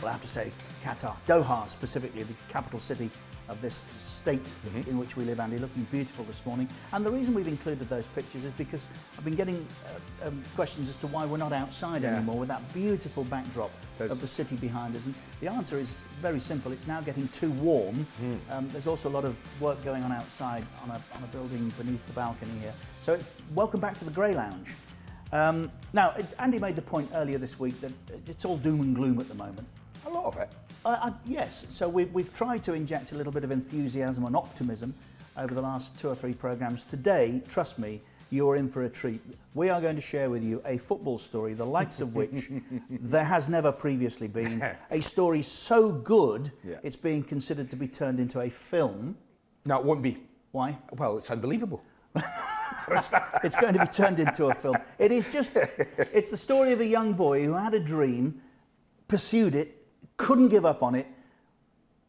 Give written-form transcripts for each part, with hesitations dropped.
well, I have to say Qatar, Doha specifically, the capital city of this state in which we live, Andy, looking beautiful this morning. And the reason we've included those pictures is because I've been getting questions as to why we're not outside anymore with that beautiful backdrop of the city behind us. And the answer is very simple. It's now getting too warm. There's also a lot of work going on outside on a building beneath the balcony here. So welcome back to the Grey Lounge. Now, Andy made the point earlier this week that it's all doom and gloom at the moment. A lot of it. Yes, so we've tried to inject a little bit of enthusiasm and optimism over the last 2 or 3 programmes. Today, trust me, you're in for a treat. We are going to share with you a football story, the likes of which there has never previously been. A story so good, it's being considered to be turned into a film. No, it won't be. Why? Well, it's unbelievable. It's going to be turned into a film. It's the story of a young boy who had a dream, pursued it, couldn't give up on it,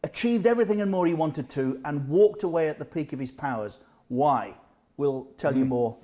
achieved everything and more he wanted to, and walked away at the peak of his powers. Why? We'll tell you more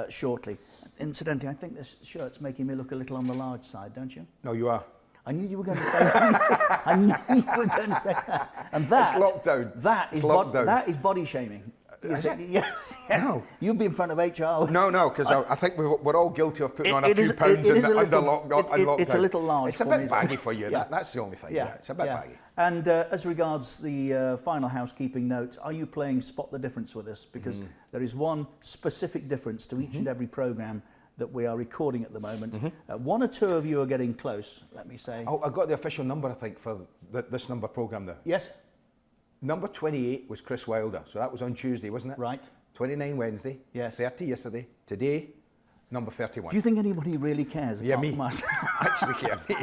shortly. Incidentally, I think this shirt's making me look a little on the large side, don't you? No, you are. I knew you were going to say that. I knew you were going to say that. And that, it's lockdown. That is body shaming. Yes. No. You'd be in front of HR. No, because I think we're all guilty of putting on a few pounds under lockdown. It's a little large. It's a bit baggy for you. That's the only thing. Yeah, it's a bit baggy. And as regards the final housekeeping note, are you playing Spot the Difference with us? Because there is one specific difference to each and every programme that we are recording at the moment. 1 or 2 of you are getting close, let me say. Oh, I got the official number, I think, for this number programme there. Yes. Number 28 was Chris Wilder, so that was on Tuesday, wasn't it? Right. 29 Wednesday, 30 yesterday, today, number 31. Do you think anybody really cares apart from us? Actually care, me.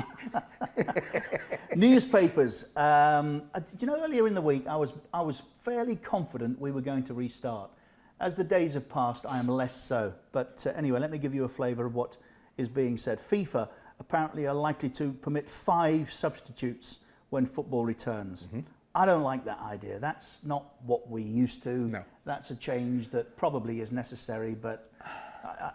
Newspapers. Do you know, earlier in the week, I was fairly confident we were going to restart. As the days have passed, I am less so. But anyway, let me give you a flavour of what is being said. FIFA apparently are likely to permit 5 substitutes when football returns. I don't like that idea. That's not what we used to. No. That's a change that probably is necessary, but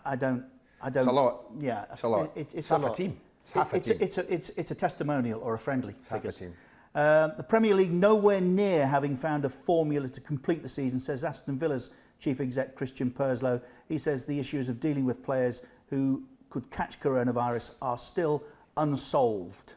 I don't. It's a lot. Yeah, it's a lot. It's half a lot. A team. It's half a team. It's a testimonial or a friendly. It's half a team. The Premier League nowhere near having found a formula to complete the season, says Aston Villa's chief exec Christian Purslow. He says the issues of dealing with players who could catch coronavirus are still unsolved.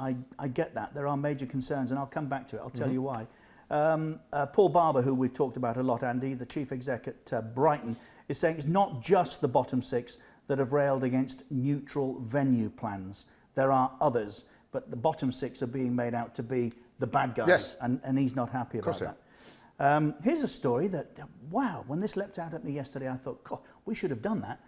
I get that. There are major concerns, and I'll come back to it. I'll tell you why. Paul Barber, who we've talked about a lot, Andy, the chief exec at Brighton, is saying it's not just the bottom 6 that have railed against neutral venue plans. There are others, but the bottom 6 are being made out to be the bad guys, and he's not happy about that. Here's a story that, wow, when this leapt out at me yesterday, I thought, God, we should have done that.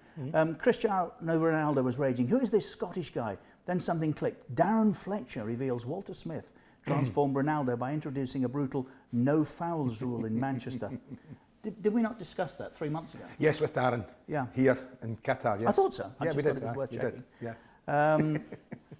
Cristiano Ronaldo was raging. Who is this Scottish guy? Then something clicked. Darren Fletcher reveals Walter Smith transformed Ronaldo by introducing a brutal no fouls rule in Manchester. Did we not discuss that 3 months ago? Yes, with Darren. Yeah. Here in Qatar. Yes. I thought so. I just we thought did. It was worth checking. Yeah.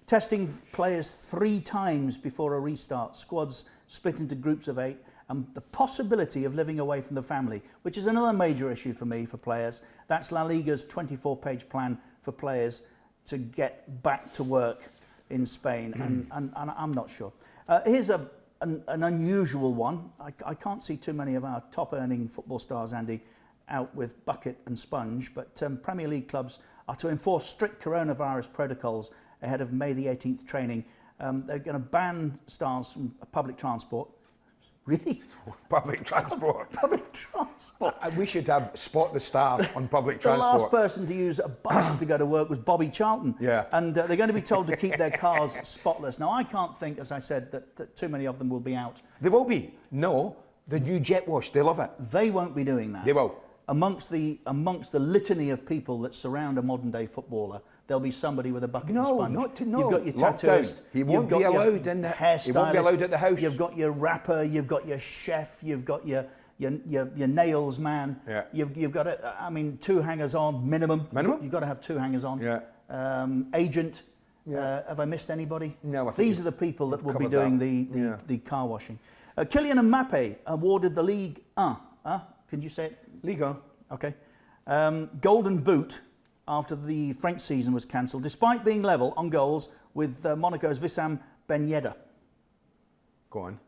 Testing players 3 times before a restart. Squads split into groups of 8. And the possibility of living away from the family, which is another major issue for me, for players. That's La Liga's 24-page plan for players to get back to work in Spain, and I'm not sure. Here's an unusual one. I can't see too many of our top-earning football stars, Andy, out with bucket and sponge, but Premier League clubs are to enforce strict coronavirus protocols ahead of May the 18th training. They're going to ban stars from public transport. Really? Public transport. Public transport. We should have Spot the Star on public transport. The last person to use a bus to go to work was Bobby Charlton. Yeah. And they're going to be told to keep their cars spotless. Now, I can't think, as I said, that too many of them will be out. They will be. No, the new jet wash, they love it. They won't be doing that. They will. Amongst the litany of people that surround a modern-day footballer, there'll be somebody with a bucket and sponge. You've got your tattooist. He won't be allowed in the hairstylist. He won't be allowed at the house. You've got your rapper. You've got your chef. You've got your nails man. Yeah. You've got 2 hangers on minimum. Minimum. You've got to have 2 hangers on. Yeah. Agent. Yeah. Have I missed anybody? No. I think These are the people that will be doing the car washing. Kylian Mbappe awarded the Ligue 1. Can you say it? Ligue 1. Okay. Golden Boot after the French season was cancelled, despite being level on goals with Monaco's Wissam Ben Yedder. Go on.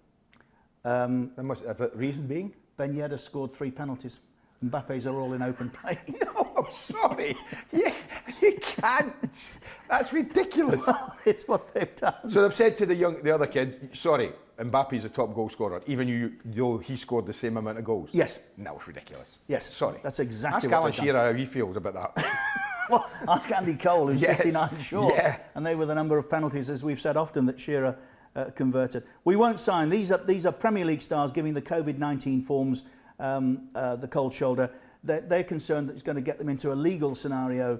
There must have a reason being? Ben Yedder scored 3 penalties. Mbappe's are all in open play. No, I'm sorry. You can't. That's ridiculous. Well, it's what they've done. So they've said to the other kid, sorry, Mbappe's a top goal scorer, even though he scored the same amount of goals. Yes. No, it's ridiculous. Yes. Sorry. That's exactly Ask what Alan they've done. Shearer how he feels about that. Well, ask Andy Cole, who's Yes. 59 short. Yeah. And they were the number of penalties, as we've said often, that Shearer converted. We won't sign. These are Premier League stars giving the COVID-19 forms the cold shoulder. They're concerned that it's going to get them into a legal scenario.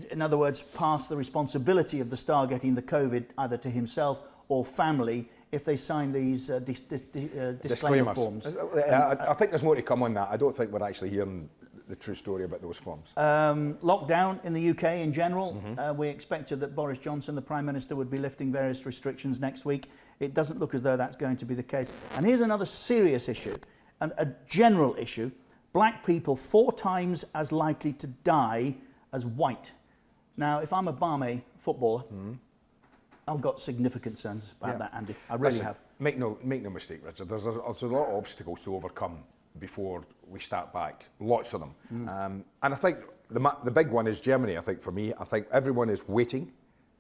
In other words, pass the responsibility of the star getting the COVID either to himself or family if they sign these disclaimer forms. I think there's more to come on that. I don't think we're actually hearing the true story about those forms. Lockdown in the UK in general. We expected that Boris Johnson, the Prime Minister, would be lifting various restrictions next week. It doesn't look as though that's going to be the case. And here's another serious issue, and a general issue. Black people 4 times as likely to die as white. Now, if I'm a Barmy footballer, I've got significant concerns about that, Andy. I really have. Make no mistake, Richard. There's a lot of obstacles to overcome before we start back. Lots of them. And I think the big one is Germany. I think for me, I think everyone is waiting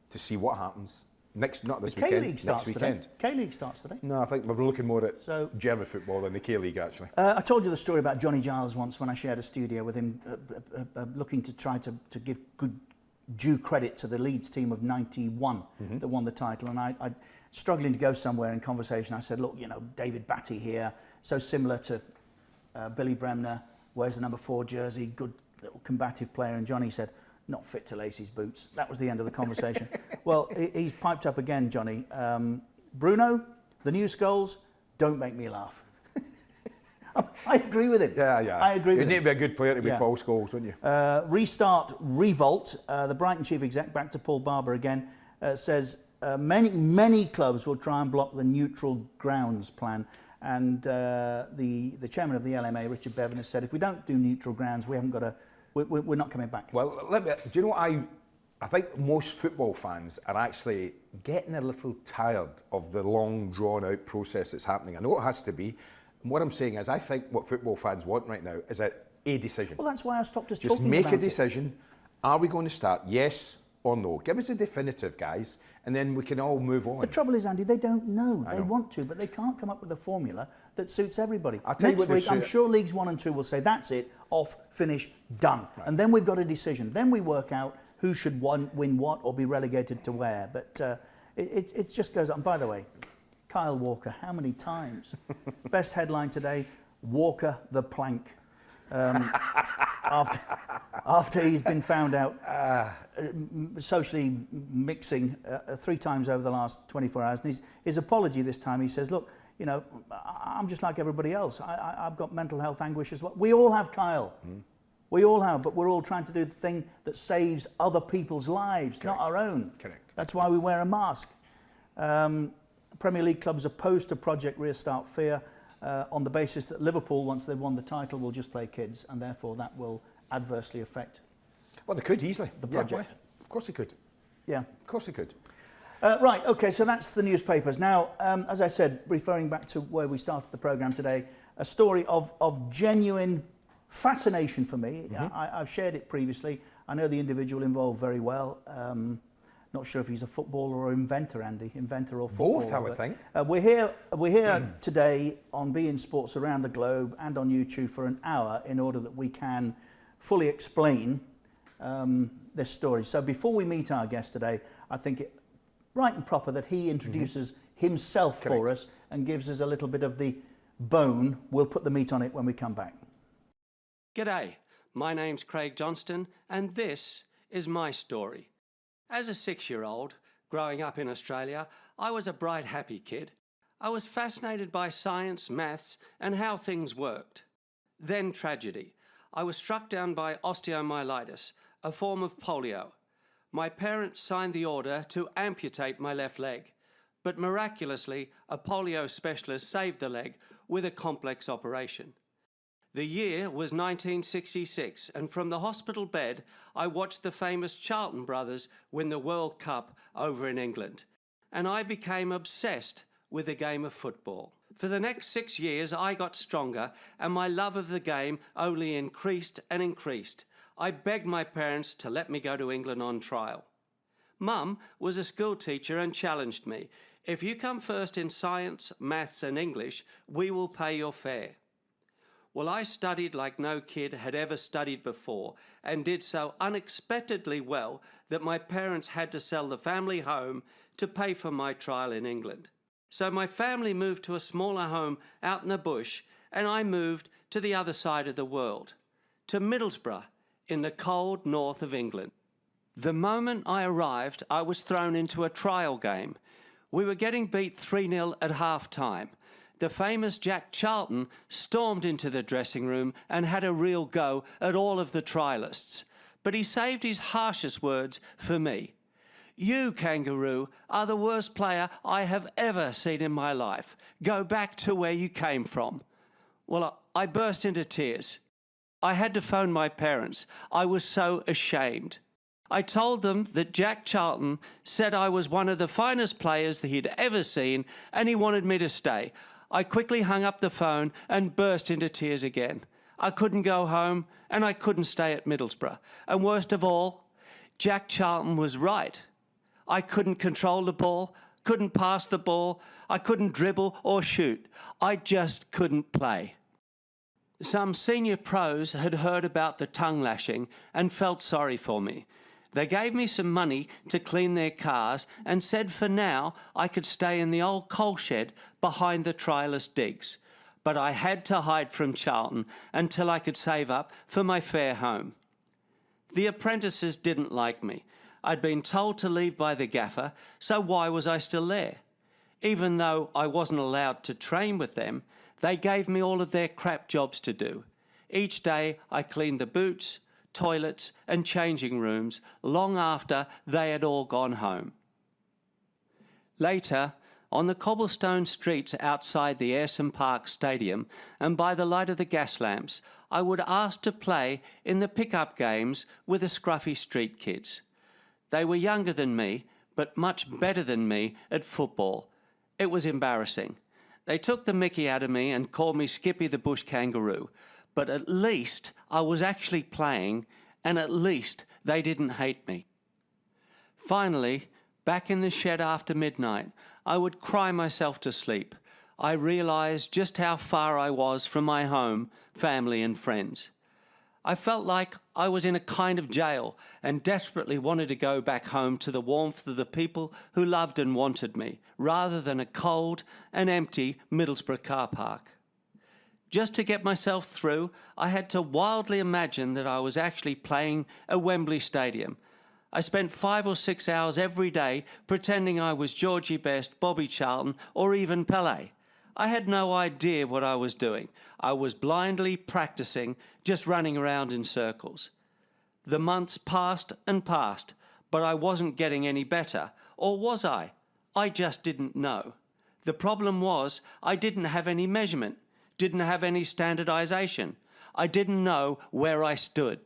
to see what happens not this weekend. K-League starts next weekend. today. K-League starts today. No, I think we're looking more at German football than the K-League, actually. I told you the story about Johnny Giles once when I shared a studio with him, looking to try to give good due credit to the Leeds team of '91 that won the title. And I struggling to go somewhere in conversation, I said, look, you know, David Batty here, so similar to Billy Bremner, wears the number 4 jersey, good little combative player. And Johnny said, not fit to lace his boots. That was the end of the conversation. Well, he's piped up again, Johnny. Bruno, the new skulls, don't make me laugh. I agree with him. Yeah. I agree with him. You'd need to be a good player to be Paul Scholes, wouldn't you? Restart Revolt. The Brighton chief exec, back to Paul Barber again, says many clubs will try and block the neutral grounds plan. And the chairman of the LMA, Richard Bevan, has said if we don't do neutral grounds, we haven't got a. We're not coming back. Well, do you know what I think most football fans are actually getting a little tired of the long, drawn-out process that's happening. I know it has to be. And what I'm saying is I think what football fans want right now is a decision. Well, that's why I stopped us Just talking make about a decision. Are we going to start? Yes or no? Give us a definitive, guys, and then we can all move on. The trouble is, Andy, they don't know. They want to, but they can't come up with a formula that suits everybody. I'll tell you Next what week, I'm sure Leagues 1 and 2 will say, that's it, off, finish, done. Right. And then we've got a decision. Then we work out who should win what or be relegated to where. But it just goes on. By the way, Kyle Walker, how many times? Best headline today, Walker the plank. After he's been found out socially mixing 3 times over the last 24 hours. And his apology this time, he says, look, you know, I'm just like everybody else. I've got mental health anguish as well. We all have, Kyle. We all have, but we're all trying to do the thing that saves other people's lives, Correct. not our own. Correct. That's why we wear a mask. Premier League clubs opposed to Project Restart Fear on the basis that Liverpool, once they've won the title, will just play kids, and therefore that will adversely affect. Well, they could easily. The project. Yeah, of course they could. Yeah. Of course they could. Right, okay, so that's the newspapers. Now, as I said, referring back to where we started the programme today, a story of genuine fascination for me. I've shared it previously. I know the individual involved very well. Not sure if he's a footballer or inventor, Andy. Inventor or footballer. Both, I would think. We're here today on beIN Sports around the globe and on YouTube for an hour in order that we can fully explain this story. So before we meet our guest today, I think it right and proper that he introduces himself for us and gives us a little bit of the bone. We'll put the meat on it when we come back. G'day, my name's Craig Johnston and this is my story. As a 6-year-old, growing up in Australia, I was a bright, happy kid. I was fascinated by science, maths and how things worked. Then tragedy. I was struck down by osteomyelitis, a form of polio. My parents signed the order to amputate my left leg, but miraculously, a polio specialist saved the leg with a complex operation. The year was 1966, and from the hospital bed, I watched the famous Charlton brothers win the World Cup over in England. and I became obsessed with the game of football. For the next 6 years, I got stronger, and my love of the game only increased and increased. I begged my parents to let me go to England on trial. Mum was a school teacher and challenged me. If you come first in science, maths and English, we will pay your fare. Well, I studied like no kid had ever studied before, and did so unexpectedly well that my parents had to sell the family home to pay for my trial in England. So my family moved to a smaller home out in the bush, and I moved to the other side of the world, to Middlesbrough, in the cold north of England. The moment I arrived, I was thrown into a trial game. We were getting beat 3-0 at half-time. The famous Jack Charlton stormed into the dressing room and had a real go at all of the trialists. But he saved his harshest words for me. You, Kangaroo, are the worst player I have ever seen in my life. Go back to where you came from. Well, I burst into tears. I had to phone my parents. I was so ashamed. I told them that Jack Charlton said I was one of the finest players that he'd ever seen, and he wanted me to stay. I quickly hung up the phone and burst into tears again. I couldn't go home, and I couldn't stay at Middlesbrough. And worst of all, Jack Charlton was right. I couldn't control the ball, couldn't pass the ball, I couldn't dribble or shoot. I just couldn't play. Some senior pros had heard about the tongue lashing and felt sorry for me. They gave me some money to clean their cars and said for now I could stay in the old coal shed behind the trialist digs. But I had to hide from Charlton until I could save up for my fare home. The apprentices didn't like me. I'd been told to leave by the gaffer, so why was I still there? Even though I wasn't allowed to train with them, they gave me all of their crap jobs to do. Each day I cleaned the boots, toilets and changing rooms long after they had all gone home. Later, on the cobblestone streets outside the Ayresome Park Stadium and by the light of the gas lamps, I would ask to play in the pick-up games with the scruffy street kids. They were younger than me, but much better than me at football. It was embarrassing. They took the mickey out of me and called me Skippy the Bush Kangaroo, but at least I was actually playing, and at least they didn't hate me. Finally, back in the shed after midnight, I would cry myself to sleep. I realised just how far I was from my home, family and friends. I felt like I was in a kind of jail and desperately wanted to go back home to the warmth of the people who loved and wanted me, rather than a cold and empty Middlesbrough car park. Just to get myself through, I had to wildly imagine that I was actually playing at Wembley Stadium. I spent 5 or 6 hours every day pretending I was Georgie Best, Bobby Charlton, or even Pelé. I had no idea what I was doing. I was blindly practicing, just running around in circles. The months passed and passed, but I wasn't getting any better. Or was I? I just didn't know. The problem was I didn't have any measurement, didn't have any standardization. I didn't know where I stood.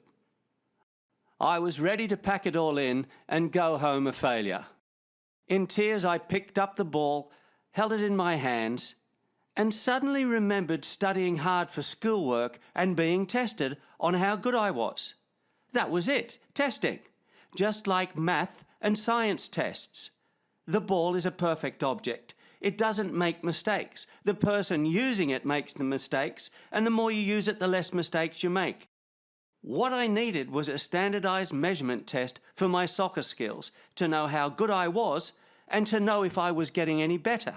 I was ready to pack it all in and go home a failure. In tears, I picked up the ball, held it in my hands, and suddenly remembered studying hard for schoolwork and being tested on how good I was. That was it, testing. Just like math and science tests. The ball is a perfect object. It doesn't make mistakes. The person using it makes the mistakes, and the more you use it, the less mistakes you make. What I needed was a standardized measurement test for my soccer skills, to know how good I was and to know if I was getting any better.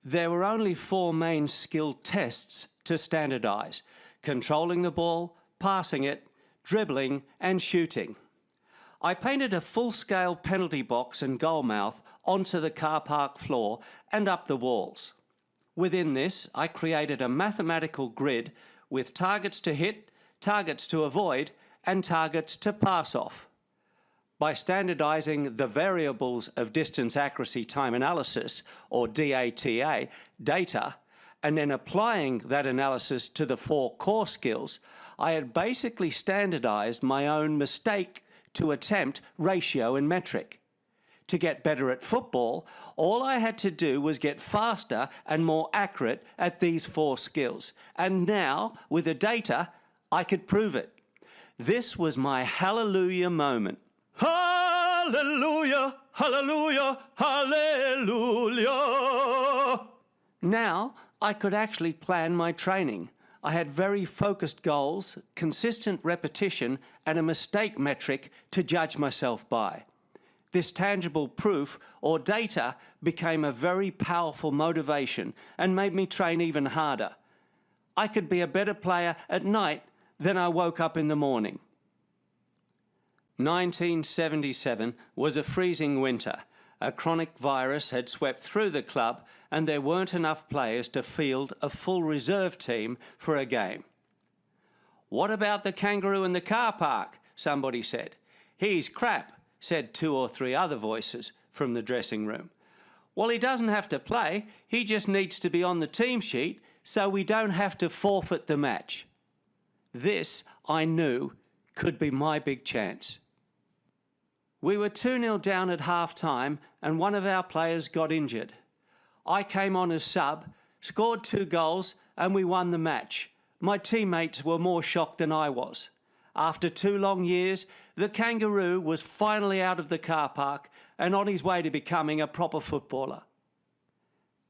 There were only 4 main skill tests to standardize: controlling the ball, passing it, dribbling and shooting. I painted a full-scale penalty box and goal mouth onto the car park floor and up the walls. Within this, I created a mathematical grid with targets to hit, targets to avoid and targets to pass off. By standardizing the variables of distance accuracy time analysis, or DATA, data, and then applying that analysis to the 4 core skills, I had basically standardized my own mistake to attempt ratio and metric. To get better at football, all I had to do was get faster and more accurate at these 4 skills. And now, with the data, I could prove it. This was my hallelujah moment. Hallelujah, hallelujah, hallelujah. Now, I could actually plan my training. I had very focused goals, consistent repetition, and a mistake metric to judge myself by. This tangible proof or data became a very powerful motivation and made me train even harder. I could be a better player at night than I woke up in the morning. 1977 was a freezing winter. A chronic virus had swept through the club and there weren't enough players to field a full reserve team for a game. "What about the Kangaroo in the car park?" somebody said. "He's crap," said 2 or 3 other voices from the dressing room. "Well, he doesn't have to play. He just needs to be on the team sheet so we don't have to forfeit the match." This, I knew, could be my big chance. We were 2-0 down at half-time and one of our players got injured. I came on as sub, scored 2 goals and we won the match. My teammates were more shocked than I was. After 2 long years, the Kangaroo was finally out of the car park and on his way to becoming a proper footballer.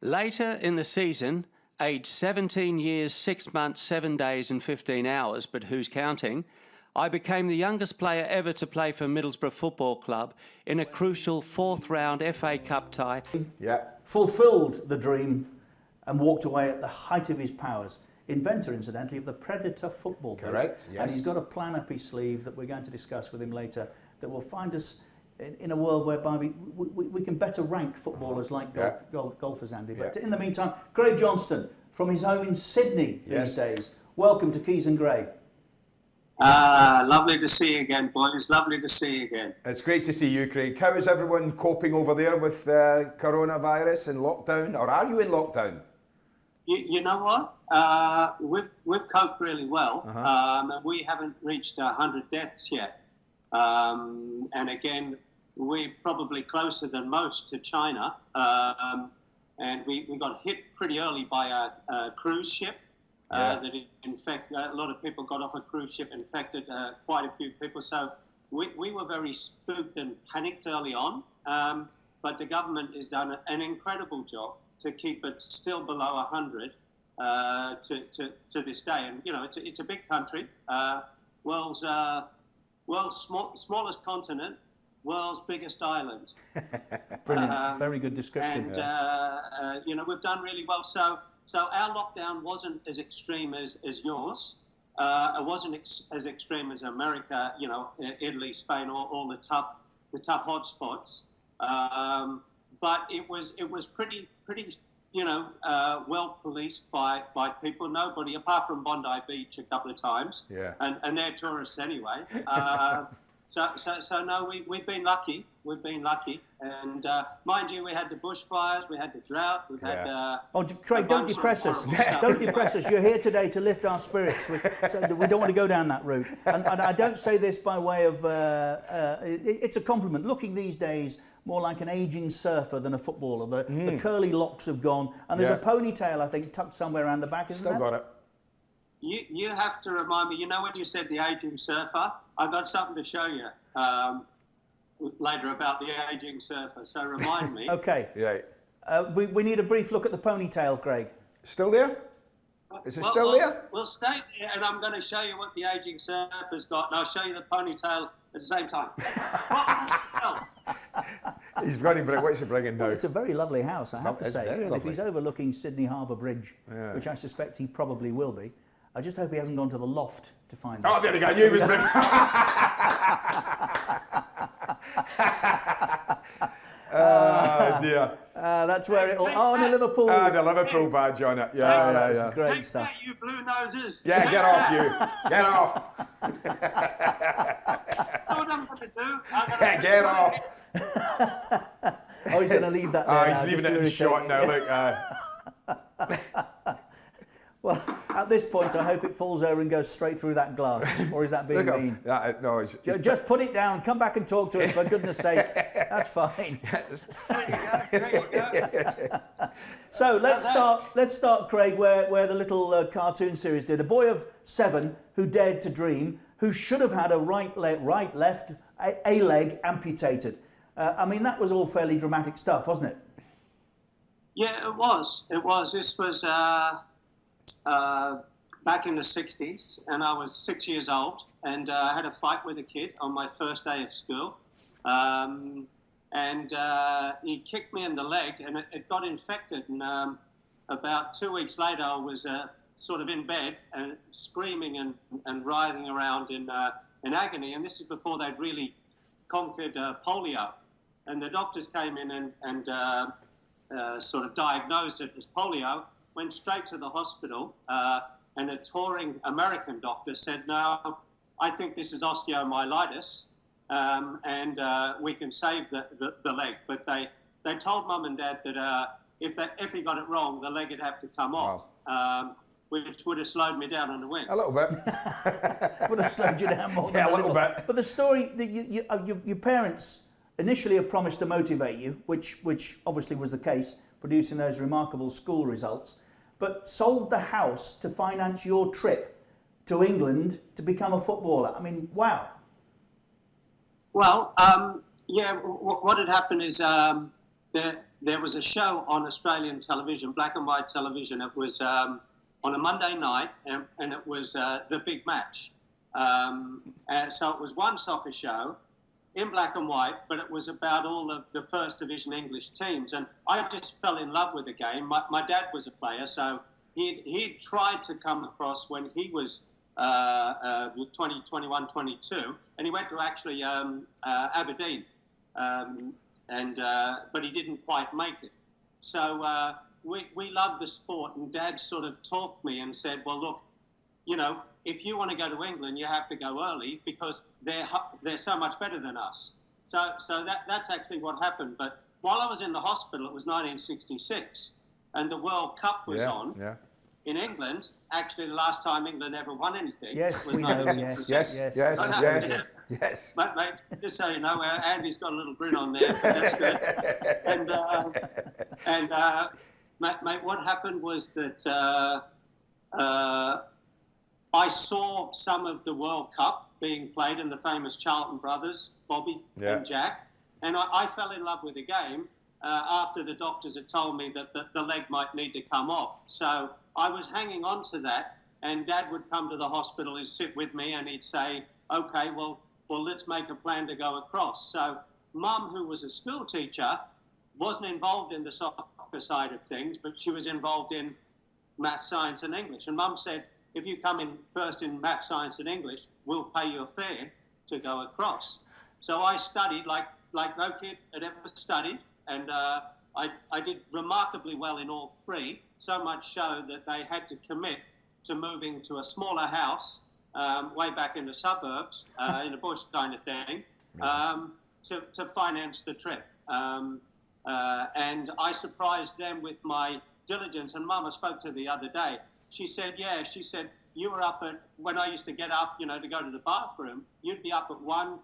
Later in the season, aged 17 years, 6 months, 7 days and 15 hours, but who's counting, I became the youngest player ever to play for Middlesbrough Football Club in a crucial 4th round FA Cup tie. Yeah. Fulfilled the dream and walked away at the height of his powers. Inventor, incidentally, of the Predator football boot. Correct, yes. And he's got a plan up his sleeve that we're going to discuss with him later that will find us in a world whereby we can better rank footballers like golfers, Andy. But in the meantime, Craig Johnston, from his home in Sydney these days. Welcome to Keys and Gray. Lovely to see you again, boys. Lovely to see you again. It's great to see you, Craig. How is everyone coping over there with coronavirus and lockdown? Or are you in lockdown? You know what? We've coped really well. And we haven't reached 100 deaths yet. And again, we're probably closer than most to China. And we got hit pretty early by a cruise ship. That in fact, a lot of people got off a cruise ship, infected quite a few people. So we were very spooked and panicked early on. But the government has done an incredible job to keep it still below 100 to this day. And, you know, it's a big country, world's smallest continent, world's biggest island. Brilliant, very good description. And, you know, we've done really well. So our lockdown wasn't as extreme as yours. It wasn't as extreme as America, you know, Italy, Spain, all the tough hotspots. But it was pretty, you know, well policed by people. Nobody, apart from Bondi Beach a couple of times, and they're tourists anyway. So no, we've been lucky. We've been lucky, and mind you, we had the bushfires, we had the drought, we've had. Craig, don't depress us. Don't depress us. You're here today to lift our spirits. We don't want to go down that route. And I don't say this by way of. It's a compliment. Looking these days more like an ageing surfer than a footballer. The curly locks have gone, and there's a ponytail, I think, tucked somewhere around the back. Isn't Still that? got it. You have to remind me. You know, when you said the ageing surfer, I've got something to show you later about the ageing surfer. So remind me. Okay. Yeah. We need a brief look at the ponytail, Craig. Still there? Is it still there? We'll stay there, and I'm going to show you what the ageing surfer's got, and I'll show you the ponytail at the same time. He's running, what's he bringing now? Well, it's a very lovely house, I have to It's say. very And if lovely. he's overlooking Sydney Harbour Bridge, which I suspect he probably will be, I just hope he hasn't gone to the loft to find Oh, it. there we go. I knew he was bringing. Oh, dear. That's where it all... Oh, and the Liverpool... The Liverpool badge on it. Yeah. Great Take stuff. that, you blue noses. Yeah, get off you. Get off. What I'm going to do? Yeah, get off. Oh, he's going to leave that there Oh, now, he's leaving just it to in shot irritate now. Look. you. Well, At this point, I hope it falls over and goes straight through that glass. Or is that being mean? No, just put it down. Come back and talk to us, for goodness sake. That's fine. There you go. So let's start, Craig, where the little cartoon series did. A boy of 7 who dared to dream, who should have had a right left, a leg amputated. I mean, that was all fairly dramatic stuff, wasn't it? Yeah, it was. It was. This was back in the 60s, and I was 6 years old, and I had a fight with a kid on my first day of school. And he kicked me in the leg, and it got infected. And about 2 weeks later, I was sort of in bed and screaming and writhing around in agony. And this is before they'd really conquered polio. And the doctors came in and sort of diagnosed it as polio, went straight to the hospital, and a touring American doctor said, no, I think this is osteomyelitis, and we can save the leg. But they told Mum and Dad that if he got it wrong, the leg would have to come off, which would have slowed me down on the wing. A little bit. Would have slowed you down more than a little bit. But the story that your parents initially had promised to motivate you, which obviously was the case, producing those remarkable school results, but sold the house to finance your trip to England to become a footballer. I mean, wow. Well, what had happened is there was a show on Australian television, black and white television. It was on a Monday night, and it was the big match. And so it was one soccer show in black and white, but it was about all of the First Division English teams. And I just fell in love with the game. My dad was a player, so he'd tried to come across when he was 20, 21, 22, and he went to actually Aberdeen, but he didn't quite make it. So we loved the sport, and Dad sort of talked me and said, well, look, you know, if you want to go to England, you have to go early because they're so much better than us. So that's actually what happened. But while I was in the hospital, it was 1966, and the World Cup was on in England. Actually, the last time England ever won anything was 1966. Yes. Mate, just so you know, Andy's got a little grin on there. That's good. And mate, what happened was that I saw some of the World Cup being played in the famous Charlton brothers, Bobby and Jack, and I fell in love with the game after the doctors had told me that the leg might need to come off. So I was hanging on to that, and Dad would come to the hospital and sit with me, and he'd say, okay, well, let's make a plan to go across. So Mum, who was a school teacher, wasn't involved in the soccer side of things, but she was involved in math, science and English. And Mum said, if you come in first in math, science and English, we'll pay you a fare to go across. So I studied like no kid had ever studied, and I did remarkably well in all three, so much so that they had to commit to moving to a smaller house way back in the suburbs, in a bush kind of thing, to finance the trip. And I surprised them with my diligence. And Mama spoke to the other day. She said, you were up at, when I used to get up, you know, to go to the bathroom, you'd be up at 1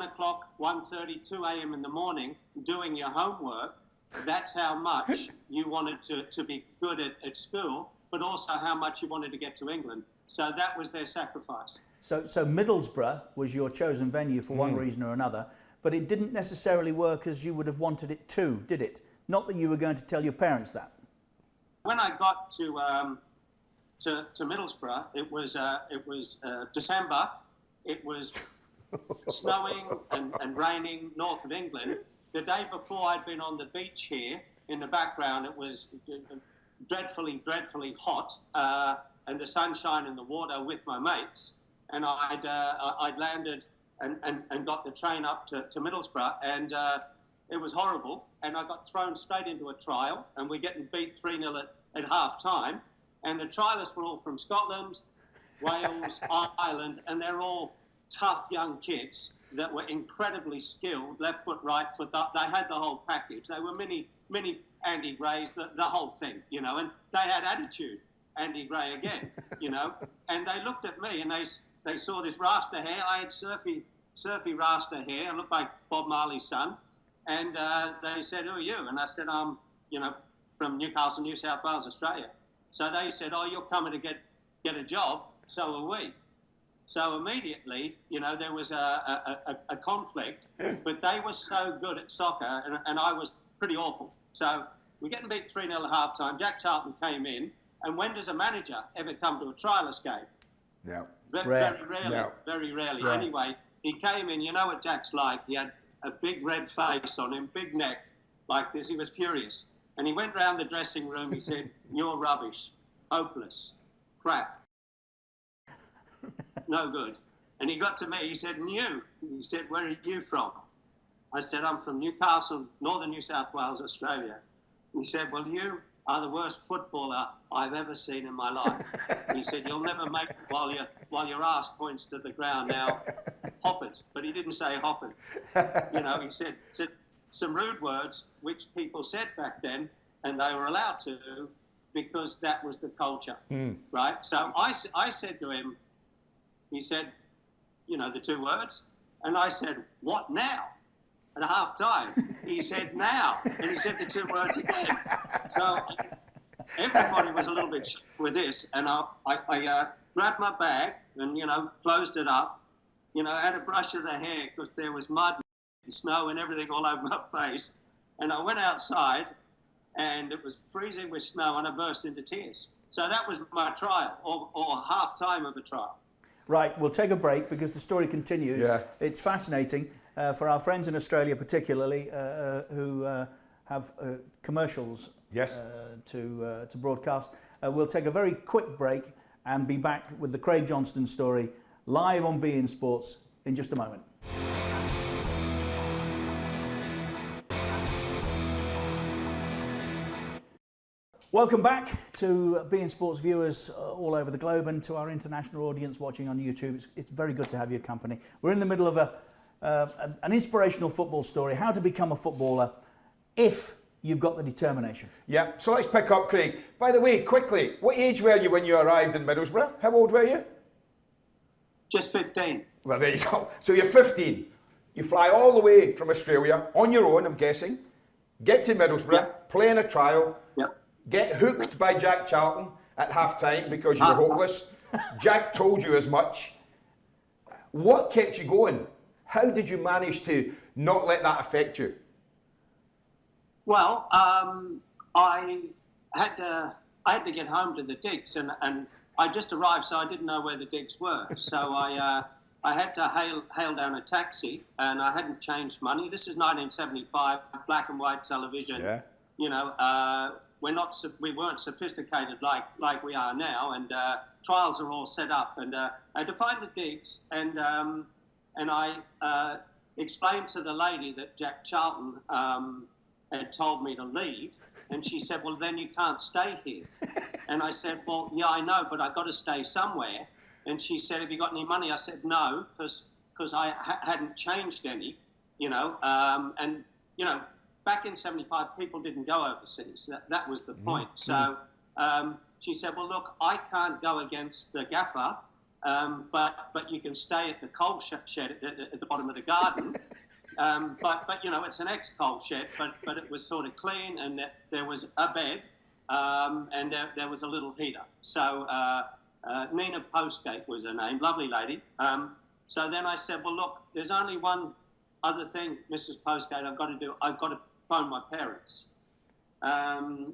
o'clock, 1:30, 2 a.m. in the morning doing your homework. That's how much you wanted to be good at school, but also how much you wanted to get to England. So that was their sacrifice. So Middlesbrough was your chosen venue for one reason or another, but it didn't necessarily work as you would have wanted it to, did it? Not that you were going to tell your parents that. When I got to Middlesbrough, it was December. It was snowing and raining north of England. The day before, I'd been on the beach here. In the background, it was dreadfully hot, and the sunshine and the water with my mates. And I'd landed and got the train up to Middlesbrough, and it was horrible. And I got thrown straight into a trial, and we're getting beat 3-0 at half time. And the trialists were all from Scotland, Wales, Ireland, and they're all tough young kids that were incredibly skilled, left foot, right foot. They had the whole package. They were mini Andy Grays, the whole thing, you know, and they had attitude. Andy Gray again, you know. And they looked at me and they saw this rasta hair. I had surfy rasta hair. I looked like Bob Marley's son. And they said, "Who are you?" And I said, "I'm, you know, from Newcastle, New South Wales, Australia." So they said, "Oh, you're coming to get a job. So are we." So immediately, you know, there was a conflict, but they were so good at soccer, and I was pretty awful. So we're getting beat 3-0 at half-time. Jack Charlton came in, and when does a manager ever come to a trialist game? No. Very rarely. No. Very rarely. Right. Anyway, he came in. You know what Jack's like. He had a big red face on him, big neck, like this. He was furious. And he went round the dressing room. He said, "You're rubbish, hopeless, crap, no good." And he got to me. He said, "And you?" He said, "Where are you from?" I said, "I'm from Newcastle, northern New South Wales, Australia." He said, "Well, you are the worst footballer I've ever seen in my life." He said, "You'll never make it while your ass points to the ground. Now, hop it." But he didn't say hop it. You know, he said some rude words, which people said back then, and they were allowed to because that was the culture, right? So I said to him, he said, you know, the two words, and I said, "What now?" At half-time, he said, "Now," and he said the two words again. So everybody was a little bit shocked with this, and I grabbed my bag and, you know, closed it up. You know, I had a brush of the hair because there was mud and snow and everything all over my face. And I went outside, and it was freezing with snow, and I burst into tears. So that was my trial, or half-time of the trial. Right, we'll take a break because the story continues. Yeah. It's fascinating for our friends in Australia, particularly who have commercials Yes. to broadcast. We'll take a very quick break and be back with the Craig Johnston story live on beIN Sports in just a moment. Welcome back to beIN Sports viewers all over the globe and to our international audience watching on YouTube. It's very good to have your company. We're in the middle of an inspirational football story, how to become a footballer if you've got the determination. Yeah, so let's pick up, Craig. By the way, quickly, what age were you when you arrived in Middlesbrough? How old were you? Just 15. Well, there you go. So you're 15. You fly all the way from Australia, on your own, I'm guessing, get to Middlesbrough, Yep. play in a trial, Yep. get hooked by Jack Charlton at half-time because you were hopeless. Jack told you as much. What kept you going? How did you manage to not let that affect you? Well, I had to get home to the digs, and I just arrived, so I didn't know where the digs were. So I had to hail down a taxi, and I hadn't changed money. This is 1975, black and white television. Yeah. You know, we weren't sophisticated like we are now, and trials are all set up. And I had to find the digs, and I explained to the lady that Jack Charlton had told me to leave, and she said, "Well, then you can't stay here." And I said, "Well, yeah, I know, but I've got to stay somewhere." And she said, "Have you got any money?" I said, "No, because I hadn't changed any, you know, and you know." Back in 75, people didn't go overseas. That was the point. So she said, "Well, look, I can't go against the gaffer, but you can stay at the coal shed at the bottom of the garden. But you know, it's an ex-coal shed, but it was sort of clean, and there was a bed, and there was a little heater." So Nina Postgate was her name, lovely lady. So then I said, "Well, look, there's only one other thing, Mrs. Postgate, I've got to do. I've got to phone my parents."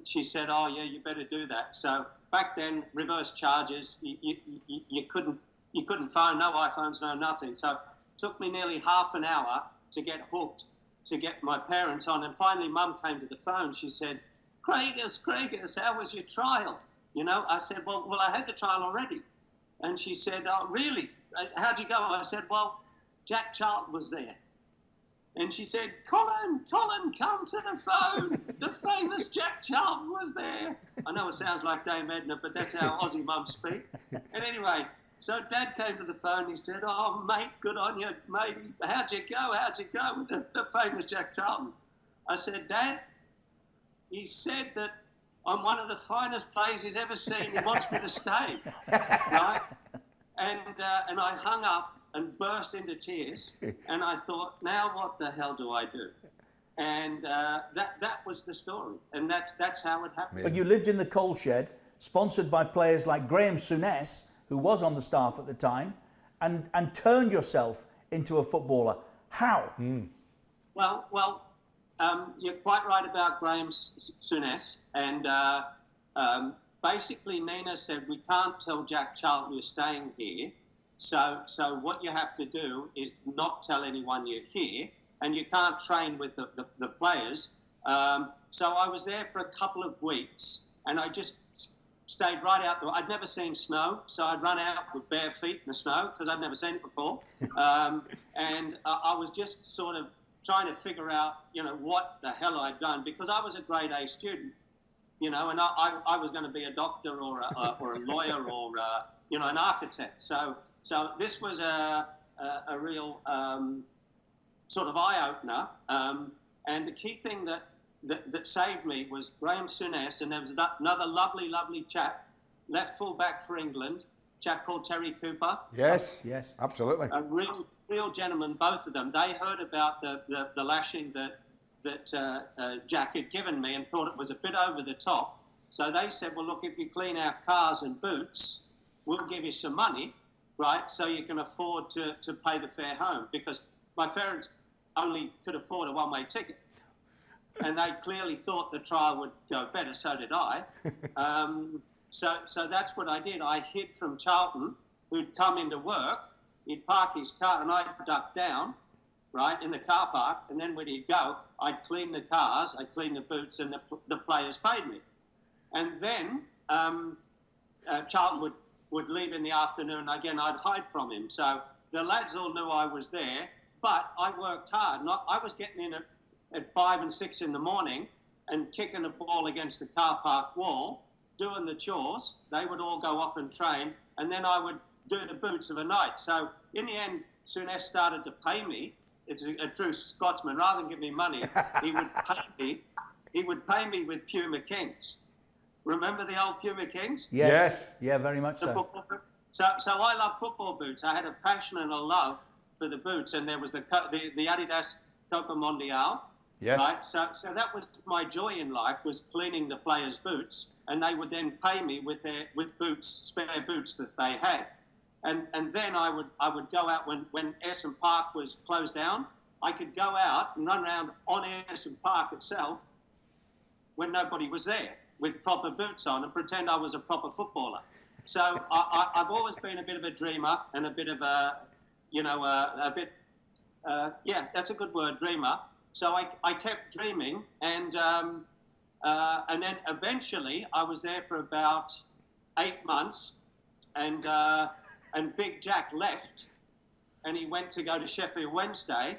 She said, "Oh yeah, you better do that." So back then, reverse charges, you couldn't phone, no iPhones, no nothing. So it took me nearly half an hour to get hooked, to get my parents on, and finally Mum came to the phone. She said, Craigus, how was your trial?" You know, I said, well, I had the trial already. And she said, "Oh, really? How'd you go?" I said, "Well, Jack Charlton was there." And she said, Colin, come to the phone. The famous Jack Charlton was there." I know it sounds like Dame Edna, but that's how Aussie mums speak. And anyway, so Dad came to the phone. He said, "Oh, mate, good on you, matey. How'd you go with the famous Jack Charlton?" I said, "Dad," he said that I'm one of the finest players he's ever seen. He wants me to stay, right? And I hung up and burst into tears. And I thought, now what the hell do I do? And that was the story. And that's how it happened. But you lived in the coal shed, sponsored by players like Graham Souness, who was on the staff at the time, and turned yourself into a footballer. How? Well, you're quite right about Graham Souness. And basically Nina said, we can't tell Jack Charlton you're staying here. So what you have to do is not tell anyone you're here, and you can't train with the players. So I was there for a couple of weeks, and I just stayed right out there. I'd never seen snow, so I'd run out with bare feet in the snow because I'd never seen it before. And I was just sort of trying to figure out, what the hell I'd done, because I was a grade A student, and I was going to be a doctor or a lawyer or an architect. So this was a real sort of eye-opener. And the key thing that saved me was Graham Souness, and there was another lovely chap, left full-back for England, chap called Terry Cooper. Yes, absolutely. A real gentleman, both of them. They heard about the lashing that Jack had given me and thought it was a bit over the top. So they said, well, look, if you clean our cars and boots, we'll give you some money, right, so you can afford to pay the fare home, because my parents only could afford a one-way ticket. And they clearly thought the trial would go better, so did I. So that's what I did. I hid from Charlton, who'd come into work. He'd park his car, and I'd duck down, right, in the car park. And then when he'd go, I'd clean the cars, I'd clean the boots, and the players paid me. And then Charlton would leave in the afternoon. Again, I'd hide from him. So the lads all knew I was there, but I worked hard. I was getting in at 5 and 6 in the morning and kicking a ball against the car park wall, doing the chores. They would all go off and train, and then I would do the boots of a night. So in the end, Souness started to pay me. It's a true Scotsman. Rather than give me money, he would pay me. He would pay me with Puma Kings. Remember the old Puma Kings? Yes. Yeah, very much so. So I love football boots. I had a passion and a love for the boots, and there was the Adidas Copa Mondial. Yes. Right. So that was my joy in life, was cleaning the players' boots, and they would then pay me with boots, spare boots that they had, and then I would go out when Ayresome Park was closed down. I could go out and run around on Ayresome Park itself when nobody was there, with proper boots on, and pretend I was a proper footballer. So I've always been a bit of a dreamer and a bit of that's a good word, dreamer. So I kept dreaming, and then eventually I was there for about 8 months, and Big Jack left, and he went to go to Sheffield Wednesday,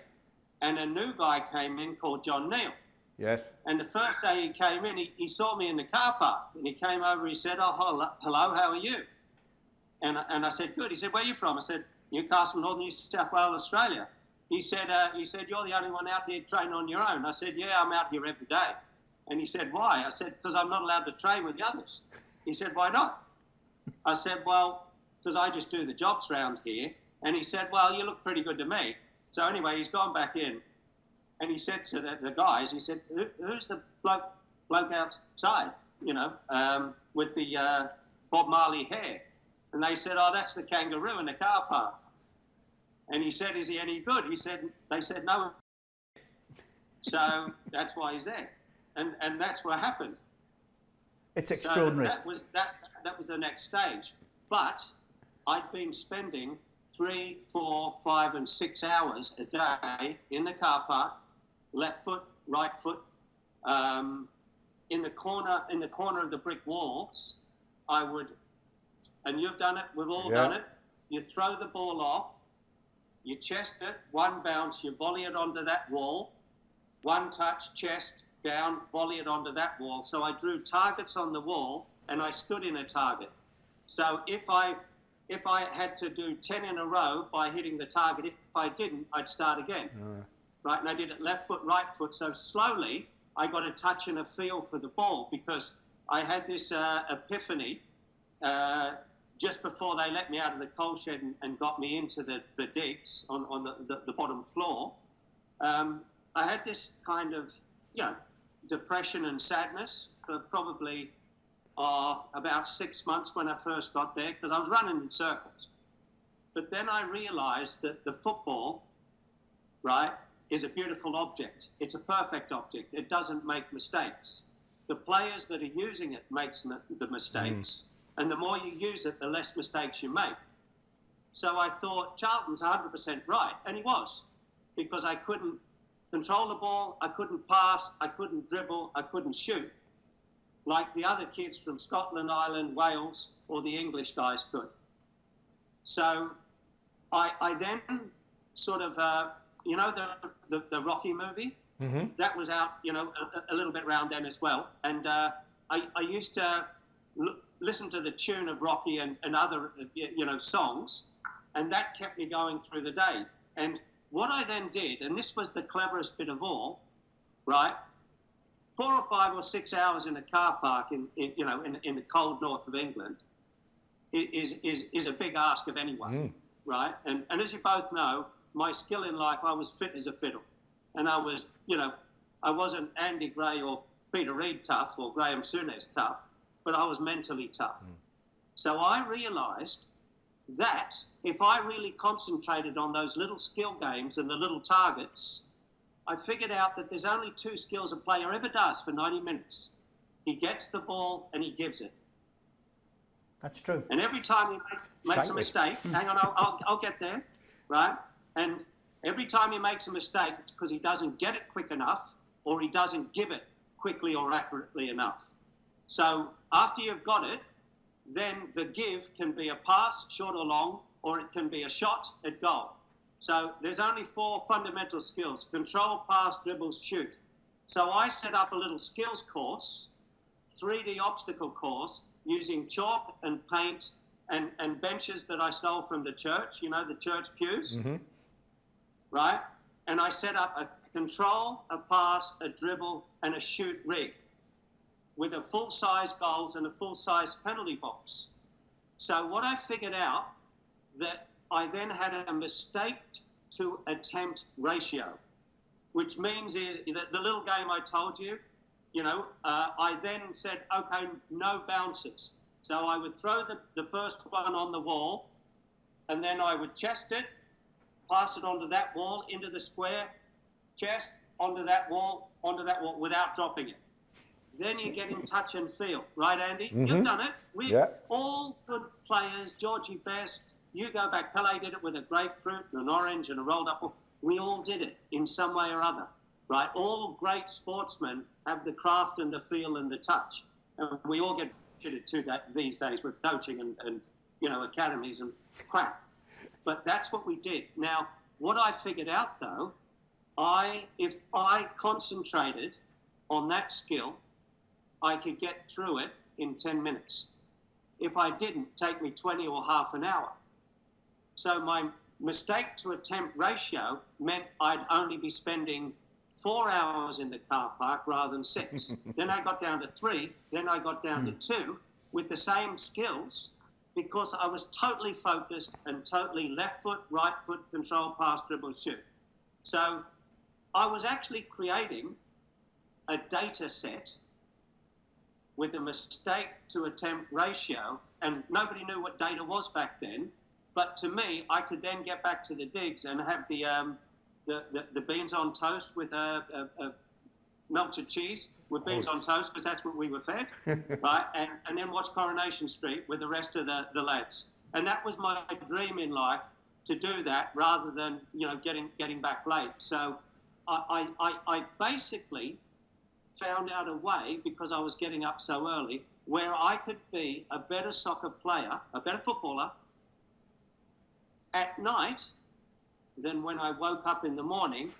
and a new guy came in called John Neal. Yes. And the first day he came in, he saw me in the car park, and he came over. He said, "Oh, hello, how are you?" And I said, "Good." He said, "Where are you from?" I said, "Newcastle, Northern New South Wales, Australia." He said, "You're the only one out here training on your own." I said, "Yeah, I'm out here every day." And he said, "Why?" I said, "Because I'm not allowed to train with the others." He said, "Why not?" I said, "Well, because I just do the jobs around here." And he said, "Well, you look pretty good to me." So anyway, he's gone back in, and he said to the guys, he said, "Who's the bloke outside, with the Bob Marley hair?" And they said, "Oh, that's the Kangaroo in the car park." And he said, "Is he any good?" They said, "No." So that's why he's there. And that's what happened. It's extraordinary. So that was the next stage. But I'd been spending 3, 4, 5, and 6 hours a day in the car park, left foot, right foot, in the corner of the brick walls. I would, and you've done it, we've all done it. You throw the ball off, you chest it, one bounce, you volley it onto that wall, one touch, chest, down, volley it onto that wall. So I drew targets on the wall, and I stood in a target. So if I had to do 10 in a row by hitting the target, if I didn't, I'd start again. Right, and I did it left foot, right foot. So slowly, I got a touch and a feel for the ball, because I had this epiphany just before they let me out of the coal shed and got me into the digs on the bottom floor. I had this kind of, depression and sadness for probably about 6 months when I first got there, because I was running in circles. But then I realised that the football, right, is a beautiful object. It's a perfect object. It doesn't make mistakes. The players that are using it makes the mistakes. And the more you use it, the less mistakes you make. So I thought, Charlton's 100% right. And he was. Because I couldn't control the ball, I couldn't pass, I couldn't dribble, I couldn't shoot. Like the other kids from Scotland, Ireland, Wales, or the English guys could. So I then sort of, the Rocky movie? Mm-hmm. That was out, a little bit around then as well. And I used to listen to the tune of Rocky and other, songs, and that kept me going through the day. And what I then did, and this was the cleverest bit of all, right? 4 or 5 or 6 hours in a car park in the cold north of England is a big ask of anyone, right? And as you both know, my skill in life, I was fit as a fiddle. And I was, I wasn't Andy Gray or Peter Reid tough or Graham Souness tough, but I was mentally tough. So I realised that if I really concentrated on those little skill games and the little targets, I figured out that there's only 2 skills a player ever does for 90 minutes. He gets the ball and he gives it. That's true. And every time he makes a mistake, hang on, I'll get there, right? And every time he makes a mistake, it's because he doesn't get it quick enough or he doesn't give it quickly or accurately enough. So after you've got it, then the give can be a pass, short or long, or it can be a shot at goal. So there's only 4 fundamental skills: control, pass, dribble, shoot. So I set up a little skills course, 3D obstacle course, using chalk and paint and benches that I stole from the church, the church pews, right? And I set up a control, a pass, a dribble, and a shoot rig with a full-size goals and a full-size penalty box. So what I figured out, that I then had a mistake to attempt ratio, which means is that the little game I told you, I then said, okay, no bounces. So I would throw the first one on the wall, and then I would chest it, pass it onto that wall, into the square, chest, onto that wall, without dropping it. Then you get in touch and feel. Right, Andy? Mm-hmm. You've done it. We're all good players. Georgie Best, you go back. Pele did it with a grapefruit and an orange and a rolled up. We all did it in some way or other, right? All great sportsmen have the craft and the feel and the touch. And we all get it too these days with coaching and academies and crap. But that's what we did. Now, what I figured out, though, if I concentrated on that skill, I could get through it in 10 minutes. If I didn't, take me 20 or half an hour. So my mistake to attempt ratio meant I'd only be spending 4 hours in the car park rather than 6. Then I got down to 3, then I got down to 2 with the same skills, because I was totally focused and totally left foot, right foot, control, pass, dribble, shoot. So I was actually creating a data set with a mistake to attempt ratio, and nobody knew what data was back then. But to me, I could then get back to the digs and have the beans on toast with melted cheese with beans on toast, because that's what we were fed, right? And then watch Coronation Street with the rest of the lads. And that was my dream in life, to do that rather than getting back late. So I basically found out a way, because I was getting up so early, where I could be a better soccer player, a better footballer at night than when I woke up in the morning,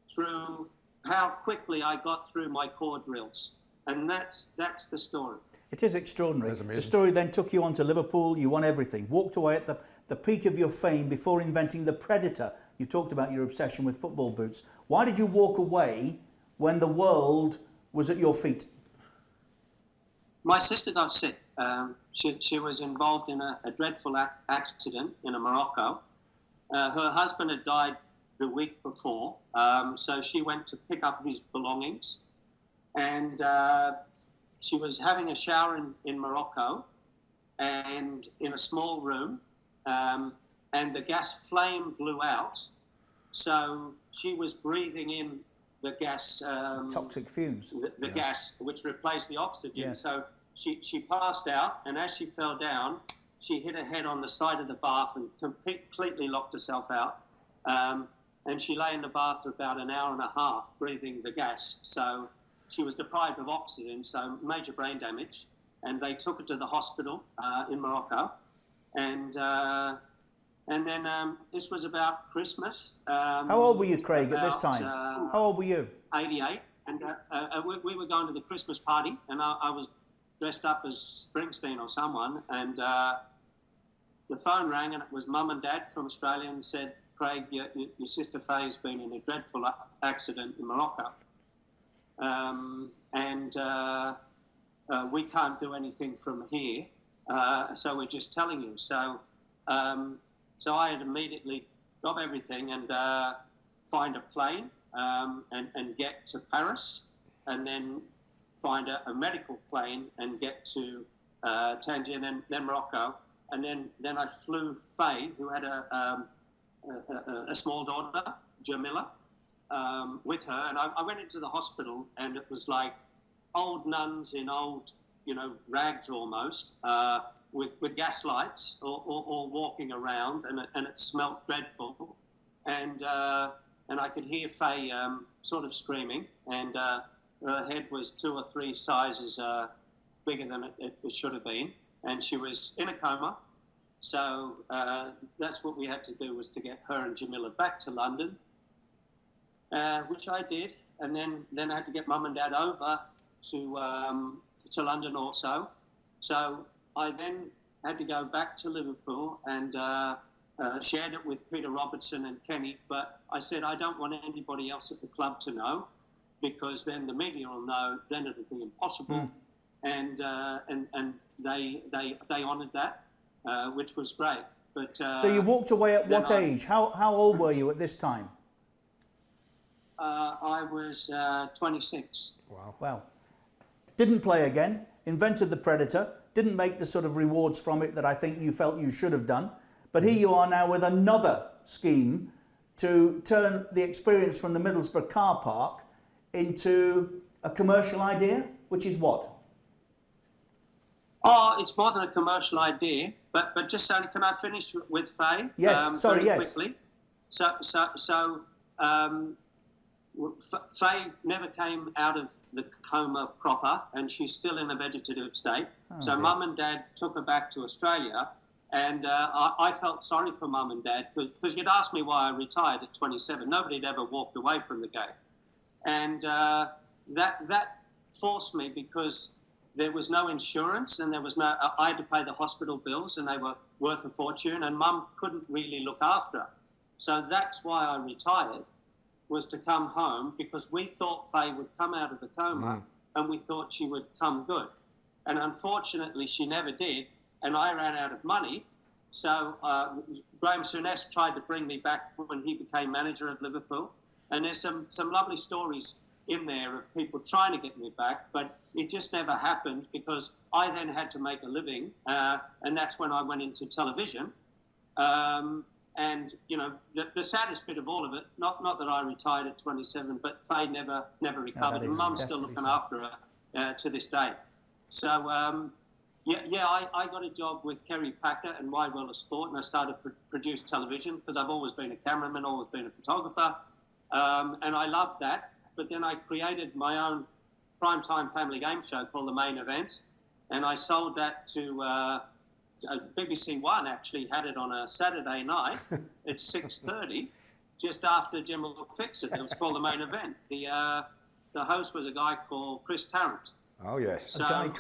through how quickly I got through my core drills. And that's the story. It is extraordinary. The story then took you on to Liverpool. You won everything. Walked away at the peak of your fame before inventing the Predator. You talked about your obsession with football boots. Why did you walk away when the world was at your feet? My sister got sick. She was involved in a dreadful accident in Morocco. Her husband had died the week before, so she went to pick up his belongings, and she was having a shower in Morocco, and in a small room, and the gas flame blew out, so she was breathing in the gas, toxic fumes, the gas which replaced the oxygen. Yes. So she passed out, and as she fell down, she hit her head on the side of the bath and completely locked herself out. And she lay in the bath for about an hour and a half breathing the gas. So she was deprived of oxygen, so major brain damage. And they took her to the hospital in Morocco. And then this was about Christmas. How old were you, Craig, at this time? How old were you? 88. And we were going to the Christmas party, and I was dressed up as Springsteen or someone. And the phone rang, and it was Mum and Dad from Australia, and said, Craig, your sister Faye's been in a dreadful accident in Morocco. We can't do anything from here, so we're just telling you. So I had immediately drop everything and find a plane and get to Paris, and then find a medical plane and get to Tangier and then Morocco. And then I flew Faye, who had a small daughter, Jamila, with her. And I went into the hospital, and it was like old nuns in old, rags almost, with gas lights, all walking around, and it smelt dreadful. And I could hear Faye sort of screaming, and her head was 2 or 3 sizes bigger than it should have been, and she was in a coma. So that's what we had to do, was to get her and Jamila back to London, which I did, and then I had to get Mum and Dad over to London also. So I then had to go back to Liverpool and shared it with Peter Robertson and Kenny, but I said I don't want anybody else at the club to know, because then the media will know, then it'll be impossible. And they honoured that, which was great. But so you walked away at what age? How old were you at this time? I was 26. Wow. Didn't play again, invented the Predator, didn't make the sort of rewards from it that I think you felt you should have done. But here you are now with another scheme to turn the experience from the Middlesbrough car park into a commercial idea, which is what? Oh, it's more than a commercial idea, but just so, can I finish with Faye? Yes, sorry, yes. Quickly. So Faye never came out of the coma proper, and she's still in a vegetative state. So Mum and Dad took her back to Australia, and I felt sorry for Mum and Dad, because you'd asked me why I retired at 27. Nobody had ever walked away from the game. And that forced me, because there was no insurance, and I had to pay the hospital bills, and they were worth a fortune, and Mum couldn't really look after her. So that's why I retired, was to come home, because we thought Faye would come out of the coma, and we thought she would come good. And unfortunately, she never did, and I ran out of money. So Graham Souness tried to bring me back when he became manager of Liverpool. And there's some lovely stories in there of people trying to get me back, but it just never happened, because I then had to make a living, and that's when I went into television. And the saddest bit of all of it, not that I retired at 27, but Faye never recovered, and Mum's still looking after her to this day. So I got a job with Kerry Packer and Wide World of Sport, and I started to produce television, because I've always been a cameraman, always been a photographer, and I loved that. But then I created my own primetime family game show called The Main Event, and I sold that to BBC One. Actually had it on a Saturday night at 6:30, just after Jim will fix it. It was called The Main Event. The host was a guy called Chris Tarrant. Oh yes, a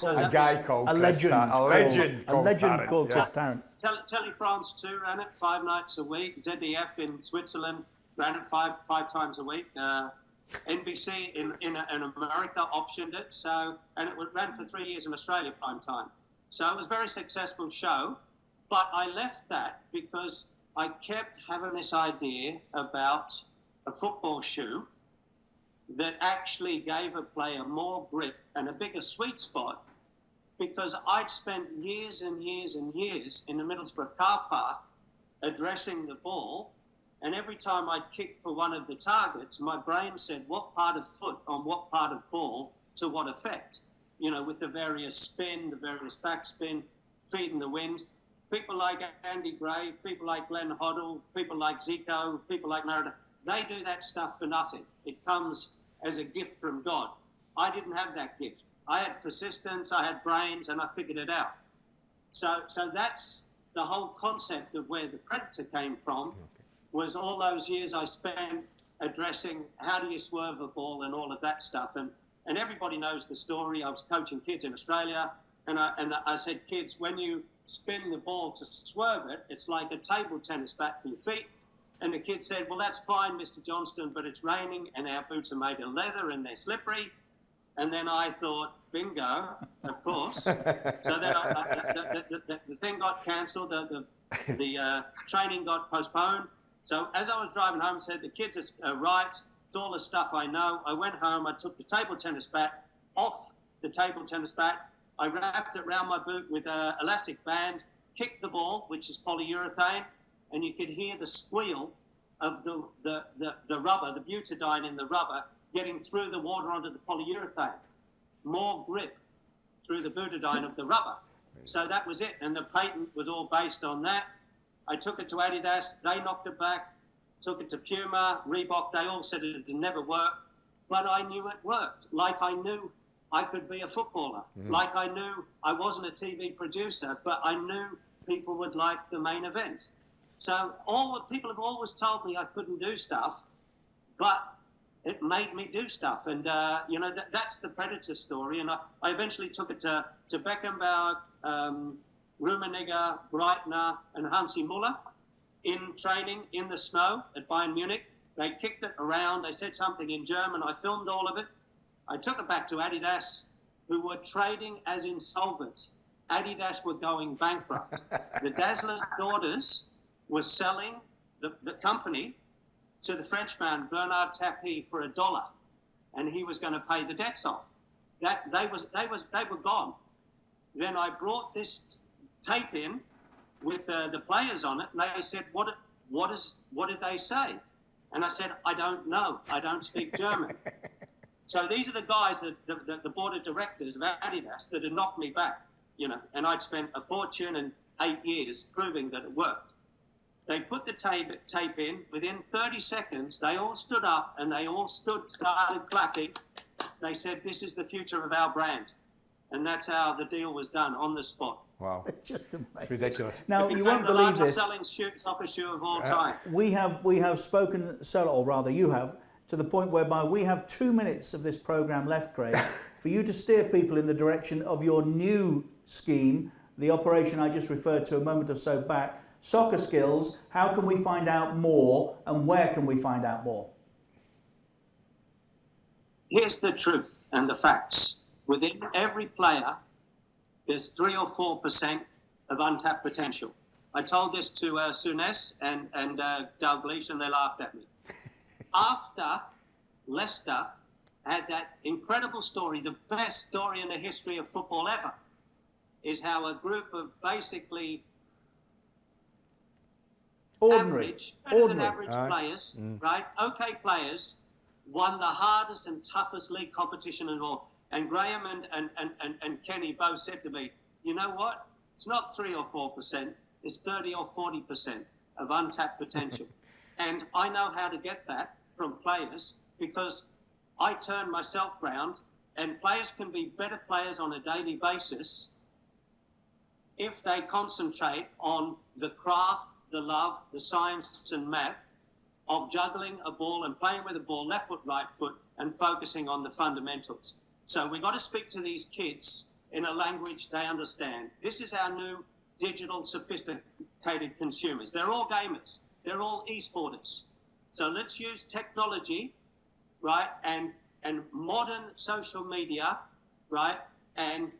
legend called Chris Tarrant. Telly France 2 ran it 5 nights a week. ZDF in Switzerland ran it five times a week. NBC in America optioned it, and it ran for 3 years in Australia prime time. So it was a very successful show, but I left that because I kept having this idea about a football shoe that actually gave a player more grip and a bigger sweet spot, because I'd spent years and years and years in the Middlesbrough car park addressing the ball, and every time I'd kick for one of the targets, my brain said what part of foot on what part of ball to what effect, with the various spin, the various backspin, feet in the wind. People like Andy Gray, people like Glenn Hoddle, people like Zico, people like Narada, they do that stuff for nothing. It comes as a gift from God. I didn't have that gift. I had persistence, I had brains, and I figured it out. So that's the whole concept of where the Predator came from, was all those years I spent addressing how do you swerve a ball and all of that stuff. And everybody knows the story. I was coaching kids in Australia, and I said, kids, when you spin the ball to swerve it, it's like a table tennis bat for your feet. And the kid said, well, that's fine, Mr. Johnston, but it's raining and our boots are made of leather and they're slippery. And then I thought, bingo, of course. So then the thing got cancelled, the training got postponed. So as I was driving home, I said, the kids are right, it's all the stuff I know. I went home, I took the table tennis bat off the table tennis bat, I wrapped it around my boot with an elastic band, kicked the ball, which is polyurethane, and you could hear the squeal of the rubber, the butadiene in the rubber, getting through the water onto the polyurethane. More grip through the butadiene of the rubber. So that was it, and the patent was all based on that. I took it to Adidas, they knocked it back, took it to Puma, Reebok, they all said it would never work, but I knew it worked. Like I knew I could be a footballer. Like I knew I wasn't a TV producer, but I knew people would like the main event. So people have always told me I couldn't do stuff, but it made me do stuff. And, that's the Predator story. And I eventually took it to Beckenbauer, Rummenigge, Breitner, and Hansi Müller in training in the snow at BeIN Munich. They kicked it around. They said something in German. I filmed all of it. I took it back to Adidas, who were trading as insolvent. Adidas were going bankrupt. The Dazzler daughters were selling the company to the Frenchman Bernard Tapie for $1, and he was going to pay the debts off. They were gone. Then I brought this tape in with the players on it, and they said, "What did they say?" And I said, "I don't know. I don't speak German." So these are the guys the board of directors of Adidas that had knocked me back, and I'd spent a fortune and 8 years proving that it worked. They put the tape in. Within 30 seconds, they all stood up and they all started clapping. They said, "This is the future of our brand." And that's how the deal was done on the spot. Wow. It's just amazing. It's ridiculous. Now, you won't the believe this. largest selling soccer shoe of all time. We have spoken, or rather you have, to the point whereby we have 2 minutes of this programme left, Craig, for you to steer people in the direction of your new scheme, the operation I just referred to a moment or so back, Soccer Skills. How can we find out more, and where can we find out more? Here's the truth and the facts. Within every player, there's 3 or 4% of untapped potential. I told this to Souness and Dalglish, and they laughed at me. After Leicester had that incredible story, the best story in the history of football ever, is how a group of basically Ordinary players, right? Okay players, won the hardest and toughest league competition of all. And Graham and Kenny both said to me, "You know what? It's not 3 or 4%. It's 30 or 40% of untapped potential." And I know how to get that from players because I turn myself round, and players can be better players on a daily basis if they concentrate on the craft, the love, the science and math of juggling a ball and playing with a ball, left foot, right foot, and focusing on the fundamentals. So we've got to speak to these kids in a language they understand. This is our new digital sophisticated consumers. They're all gamers. They're all e-sporters. So let's use technology right, and modern social media, right, and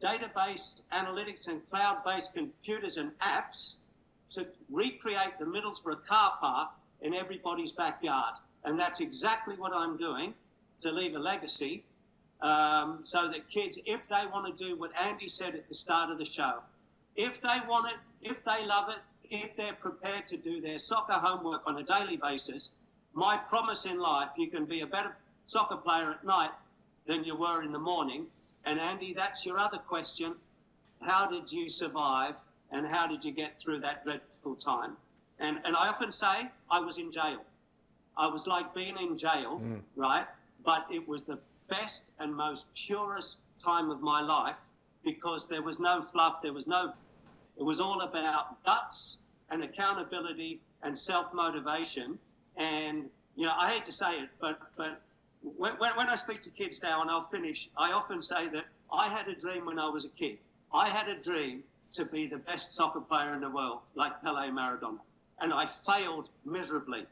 database analytics and cloud-based computers and apps to recreate the Middlesbrough car park in everybody's backyard. And that's exactly what I'm doing to leave a legacy, so that kids, if they want to do what Andy said at the start of the show, if they want it, if they love it, if they're prepared to do their soccer homework on a daily basis, my promise in life, you can be a better soccer player at night than you were in the morning. And Andy, that's your other question. How did you survive and how did you get through that dreadful time? And I often say I was in jail. I was like being in jail, right? But it was the best and most purest time of my life because there was no fluff, it was all about guts and accountability and self-motivation. And, you know, I hate to say it, but when I speak to kids now, and I'll finish, I often say that I had a dream when I was a kid. I had a dream to be the best soccer player in the world, like Pelé, Maradona. And I failed miserably.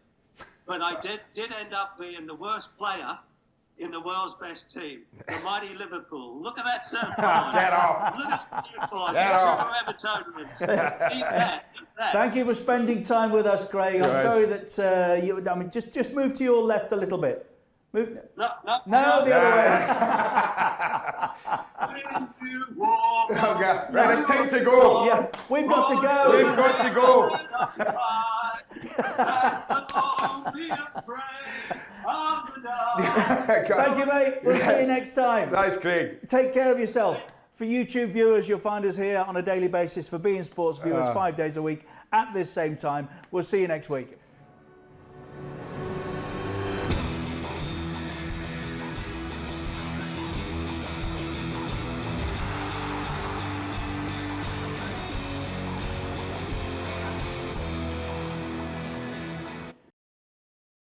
But I did end up being the worst player in the world's best team, the mighty Liverpool. Look at that surfboard. Get off. Look at that surfboard. Get off. Evertonians. Eat that. Thank you for spending time with us, Craig. I'm sorry that just move to your left a little bit. Move. No, The other way. Okay. Right, it's time to go. Yeah, we've got to go. We've got to go. Don't be afraid of the dark. Thank you, mate. We'll see you next time. That's Craig. Take care of yourself. For YouTube viewers, you'll find us here on a daily basis. For beIN Sports viewers, 5 days a week at this same time. We'll see you next week.